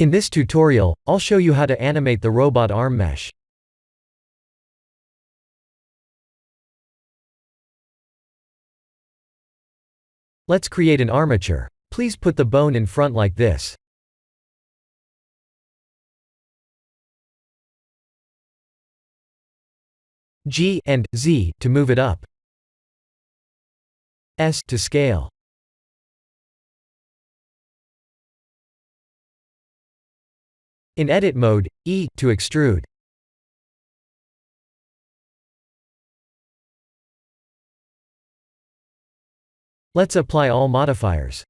In this tutorial, I'll show you how to animate the robot arm mesh. Let's create an armature. Please put the bone in front like this. G and Z to move it up. S to scale. In edit mode, E to extrude. Let's apply all modifiers.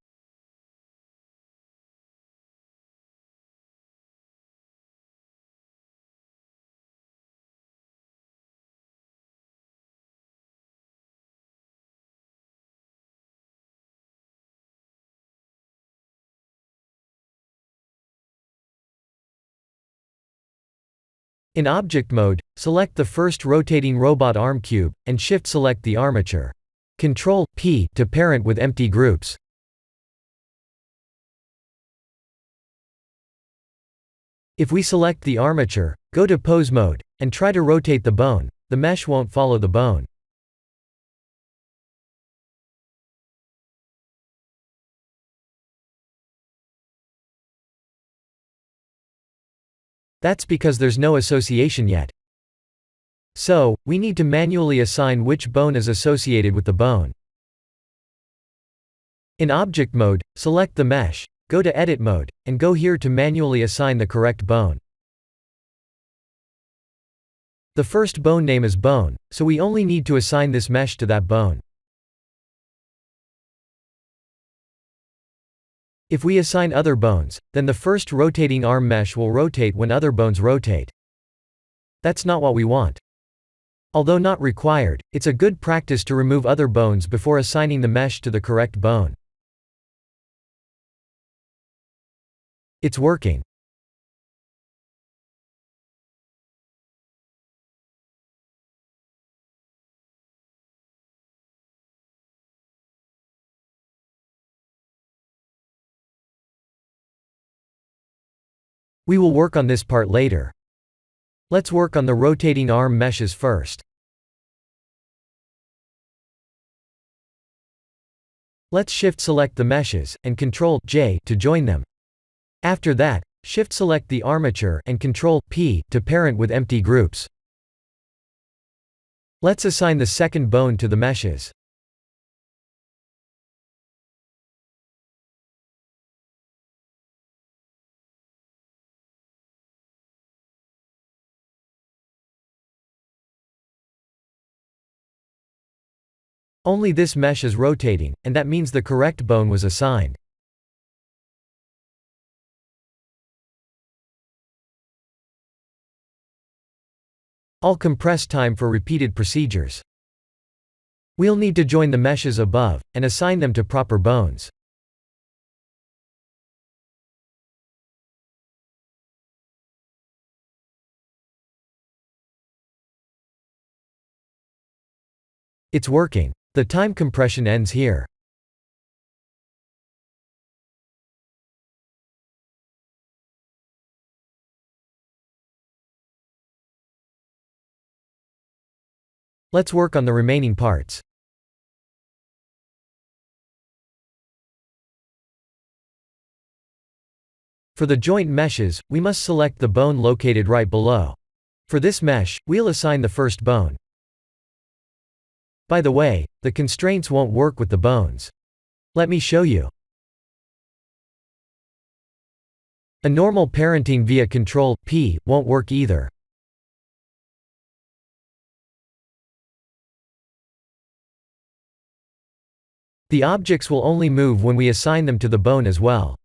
In object mode, select the first rotating robot arm cube, and shift-select the armature. Ctrl+P to parent with empty groups. If we select the armature, go to pose mode, and try to rotate the bone, the mesh won't follow the bone. That's because there's no association yet. So, we need to manually assign which bone is associated with the bone. In object mode, select the mesh, go to edit mode, and go here to manually assign the correct bone. The first bone name is bone, so we only need to assign this mesh to that bone. If we assign other bones, then the first rotating arm mesh will rotate when other bones rotate. That's not what we want. Although not required, it's a good practice to remove other bones before assigning the mesh to the correct bone. It's working. We will work on this part later. Let's work on the rotating arm meshes first. Let's shift-select the meshes, and Ctrl+J to join them. After that, shift-select the armature and Ctrl+P to parent with empty groups. Let's assign the second bone to the meshes. Only this mesh is rotating, and that means the correct bone was assigned. I'll compress time for repeated procedures. We'll need to join the meshes above, and assign them to proper bones. It's working. The time compression ends here. Let's work on the remaining parts. For the joint meshes, we must select the bone located right below. For this mesh, we'll assign the first bone. By the way, the constraints won't work with the bones. Let me show you. A normal parenting via Ctrl+P won't work either. The objects will only move when we assign them to the bone as well.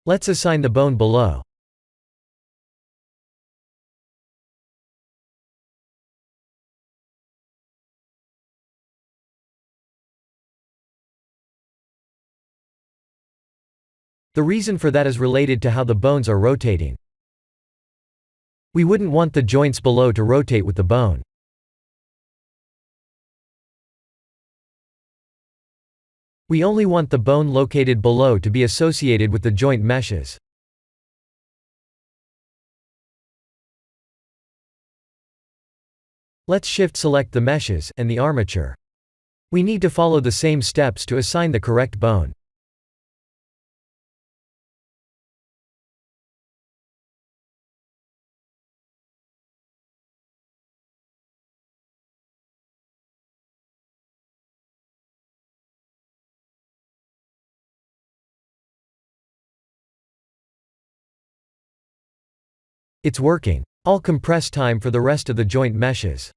Let's assign the bone below. The reason for that is related to how the bones are rotating. We wouldn't want the joints below to rotate with the bone. We only want the bone located below to be associated with the joint meshes. Let's shift-select the meshes and the armature. We need to follow the same steps to assign the correct bone. It's working. I'll compress time for the rest of the joint meshes.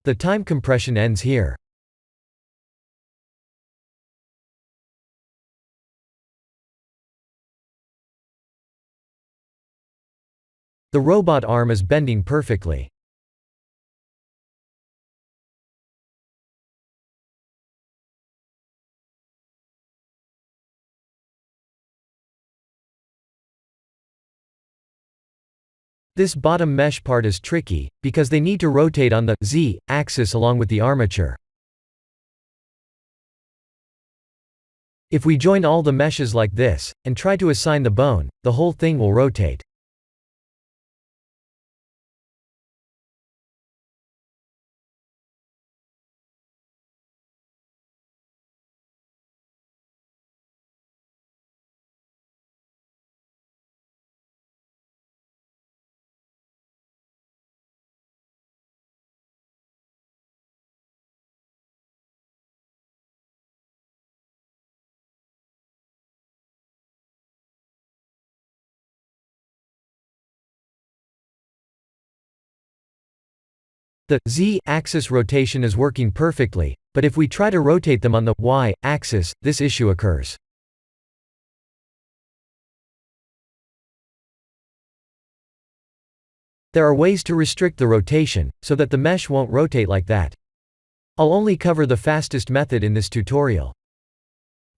The time compression ends here. The robot arm is bending perfectly. This bottom mesh part is tricky, because they need to rotate on the Z-axis along with the armature. If we join all the meshes like this, and try to assign the bone, the whole thing will rotate. The Z-axis rotation is working perfectly, but if we try to rotate them on the Y-axis, this issue occurs. There are ways to restrict the rotation, so that the mesh won't rotate like that. I'll only cover the fastest method in this tutorial.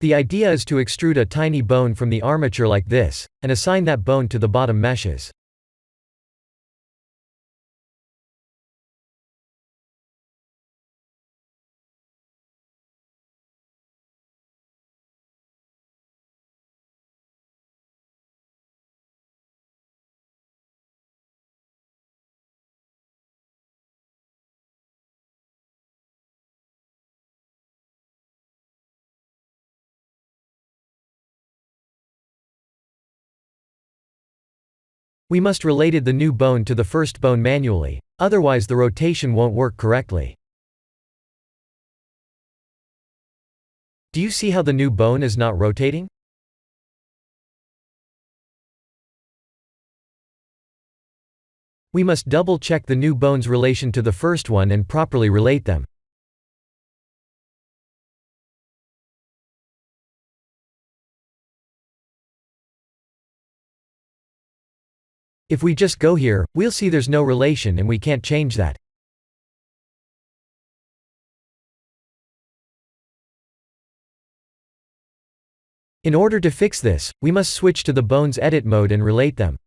The idea is to extrude a tiny bone from the armature like this, and assign that bone to the bottom meshes. We must relate the new bone to the first bone manually, otherwise the rotation won't work correctly. Do you see how the new bone is not rotating? We must double-check the new bone's relation to the first one and properly relate them. If we just go here, we'll see there's no relation and we can't change that. In order to fix this, we must switch to the bone's edit mode and relate them.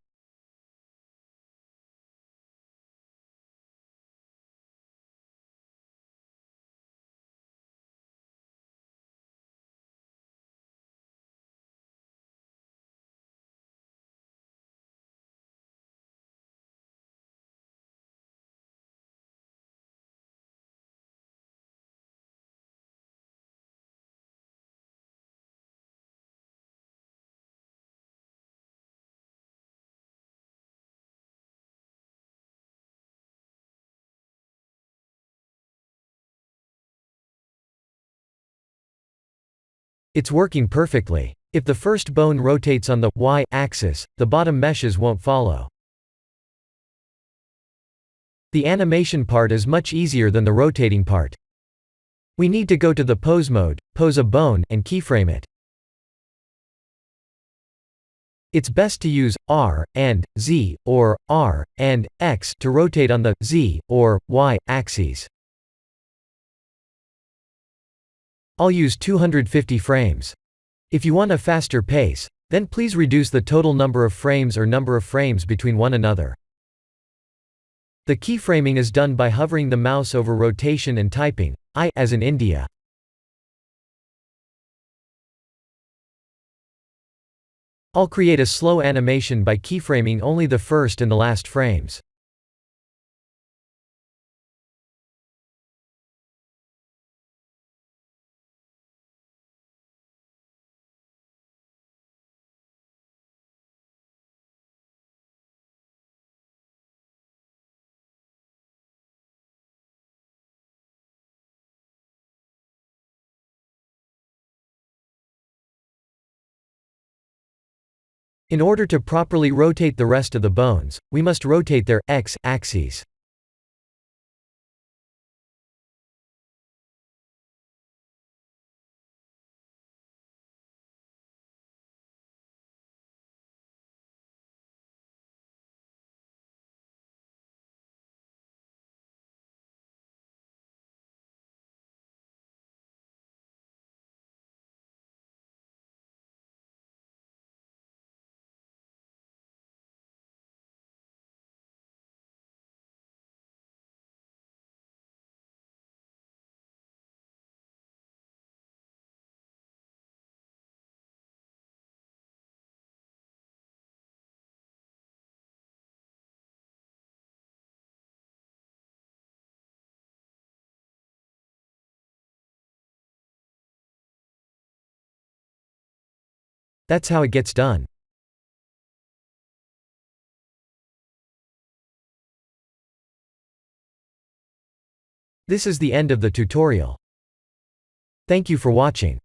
It's working perfectly. If the first bone rotates on the Y-axis, the bottom meshes won't follow. The animation part is much easier than the rotating part. We need to go to the pose mode, pose a bone, and keyframe it. It's best to use R and Z or R and X to rotate on the Z or Y axes. I'll use 250 frames. If you want a faster pace, then please reduce the total number of frames or number of frames between one another. The keyframing is done by hovering the mouse over rotation and typing, I as in India. I'll create a slow animation by keyframing only the first and the last frames. In order to properly rotate the rest of the bones, we must rotate their x-axes. That's how it gets done. This is the end of the tutorial. Thank you for watching.